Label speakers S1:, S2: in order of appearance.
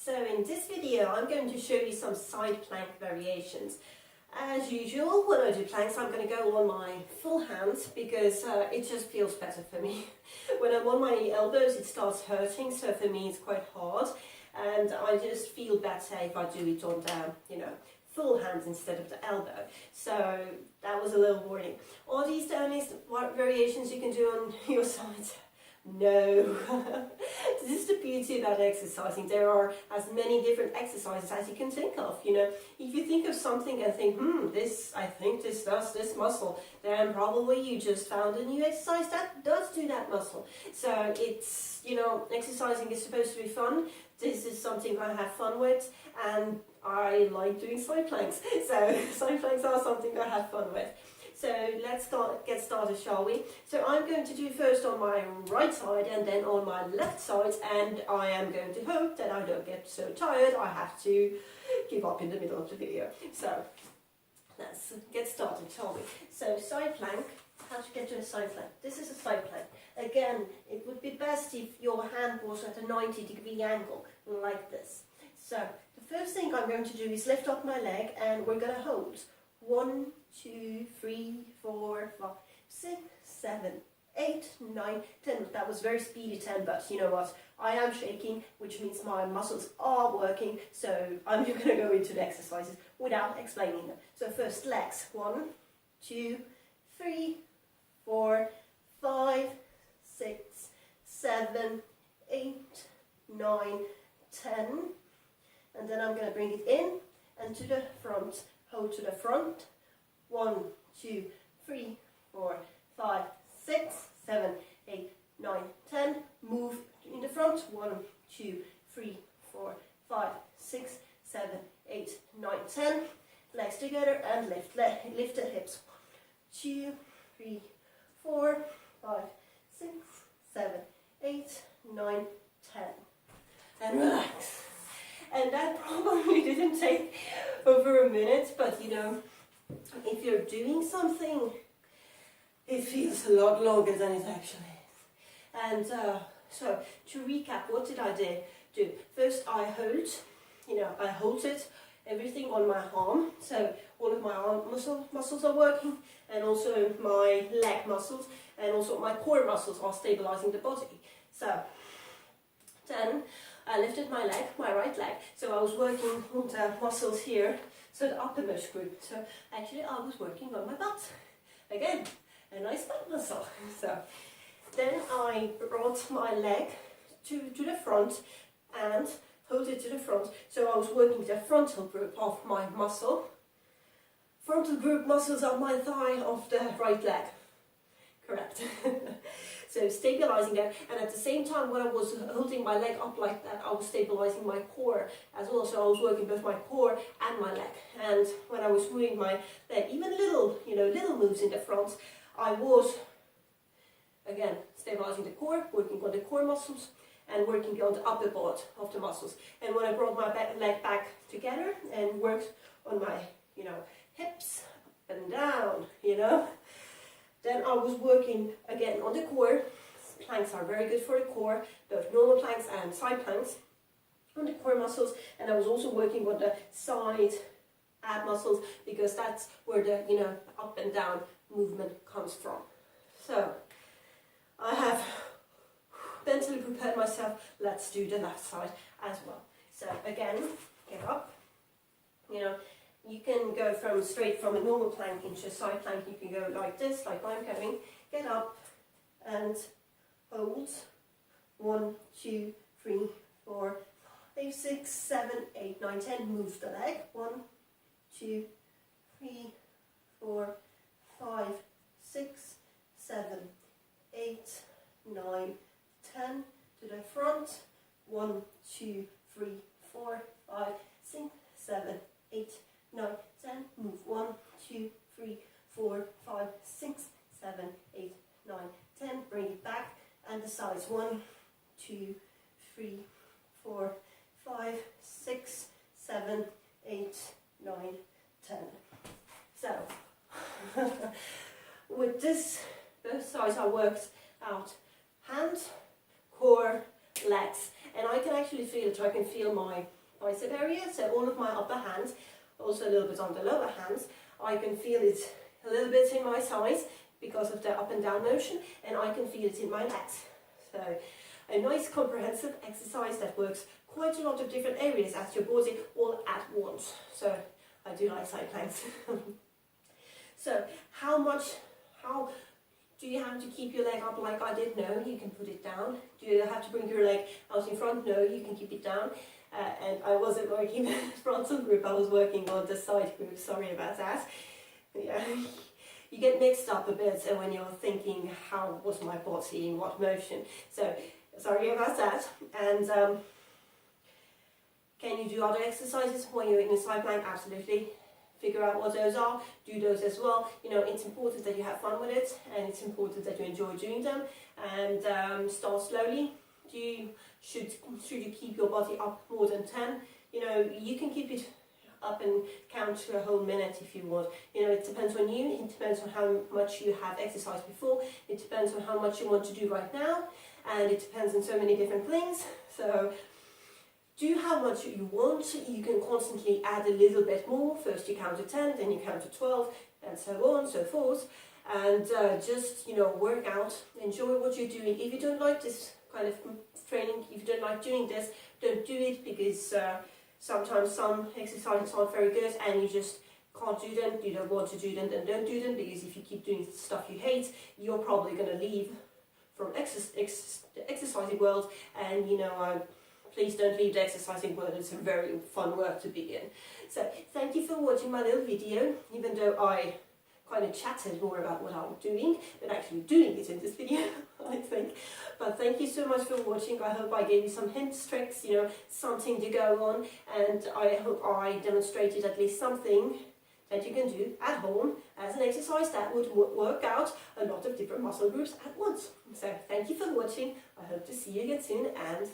S1: So in this video I'm going to show you some side plank variations. As usual, when I do planks I'm going to go on my full hands because it just feels better for me. When I'm on my elbows it starts hurting, so for me it's quite hard, and I just feel better if I do it on the, full hands instead of the elbow. So that was a little warning. Are these the only variations you can do on your sides? No. This is the beauty about exercising. There are as many different exercises as you can think of. If you think of something and think, I think this does this muscle, then probably you just found a new exercise that does do that muscle. So it's, exercising is supposed to be fun. This is something I have fun with, and I like doing side planks. So side planks are something I have fun with. So let's get started, shall we? So I'm going to do first on my right side and then on my left side, and I am going to hope that I don't get so tired I have to give up in the middle of the video. So let's get started, shall we? So side plank, how to get to a side plank. This is a side plank. Again, it would be best if your hand was at a 90-degree angle, like this. So the first thing I'm going to do is lift up my leg, and we're going to hold 1, 2, 3, 4, 5, 6, 7, 8, 9, 10. That was very speedy 10, but you know what? I am shaking, which means my muscles are working, so I'm going to go into the exercises without explaining them. So first legs, 1, 2, 3, 4, 5, 6, 7, 8, 9, 10. And then I'm going to bring it in and to the front. Hold to the front. 1, 2, 3, 4, 5, 6, 7, 8, 9, 10. Move in the front. 1, 2, 3, 4, 5, 6, 7, 8, 9, 10. Legs together and lift the hips. 2, 3, 4, 5, 6, 7, 8, 9, 10. And relax. And that probably didn't take over a minute, but if you're doing something, it feels a lot longer than it actually is. And so to recap, what did I do? First I hold it, everything on my arm, so all of my arm muscles are working, and also my leg muscles, and also my core muscles are stabilizing the body. So then I lifted my leg, my right leg, so I was working on the muscles here, so the uppermost group. So actually I was working on my butt. Again, a nice butt muscle. So then I brought my leg to the front and hold it to the front. So I was working the frontal group of my muscle. Frontal group muscles are my thigh of the right leg. Correct. So stabilizing that, and at the same time when I was holding my leg up like that, I was stabilizing my core as well. So I was working both my core and my leg. And when I was moving my leg, even little moves in the front, I was again stabilizing the core, working on the core muscles, and working on the upper part of the muscles. And when I brought my leg back together and worked on my hips up and down, then I was working again on the core. Planks are very good for the core, both normal planks and side planks, on the core muscles. And I was also working on the side ab muscles, because that's where the up and down movement comes from. So I have mentally prepared myself. Let's do the left side as well. So again, get up. You can go straight from a normal plank into a side plank. You can go like this, like I'm going. Get up and hold. 1, 2, 3, 4, 5, 6, 7, 8, 9, 10. Move the leg. 1, 2, 3, 4, 5, 6, 7, 8, 9, 10. To the front. 1, 2, 3, 4, 5, 6, 7, 8, 9, 10. Move. 1, 2, 3, 4, 5, 6, 7, 8, 9, 10. Bring it back. And the sides. 1, 2, 3, 4, 5, 6, 7, 8, 9, 10. So, with this, both sides I worked out hands, core, legs. And I can actually feel it. I can feel my bicep area, so all of my upper hands, also a little bit on the lower hands. I can feel it a little bit in my thighs because of the up and down motion, and I can feel it in my legs. So a nice comprehensive exercise that works quite a lot of different areas at your body all at once. So I do like side planks. So how do you have to keep your leg up like I did? No, you can put it down. Do you have to bring your leg out in front? No, you can keep it down. And I wasn't working the frontal group, I was working on the side group, sorry about that. Yeah. You get mixed up a bit when you're thinking, how was my body in what motion? So, sorry about that. And can you do other exercises when you're in a side plank? Absolutely. Figure out what those are, do those as well. You know, it's important that you have fun with it, and it's important that you enjoy doing them. And start slowly. Should you keep your body up more than 10? You know, you can keep it up and count to a whole minute if you want. You know, it depends on you, it depends on how much you have exercised before, it depends on how much you want to do right now, and it depends on so many different things. So do how much you want. You can constantly add a little bit more. First you count to 10, then you count to 12, and so on, so forth. And just, you know, work out, enjoy what you're doing. If you don't like this kind of training, if you don't like doing this, don't do it, because sometimes some exercises aren't very good and you just can't do them, you don't want to do them, then don't do them, because if you keep doing stuff you hate, you're probably going to leave from the exercising world. And you know, please don't leave the exercising world, it's a very fun work to be in. So thank you for watching my little video, even though I kind of chatted more about what I'm doing than actually doing it in this video, I think. But thank you so much for watching. I hope I gave you some hints, tricks, you know, something to go on, and I hope I demonstrated at least something that you can do at home as an exercise that would work out a lot of different muscle groups at once. So thank you for watching. I hope to see you again soon, and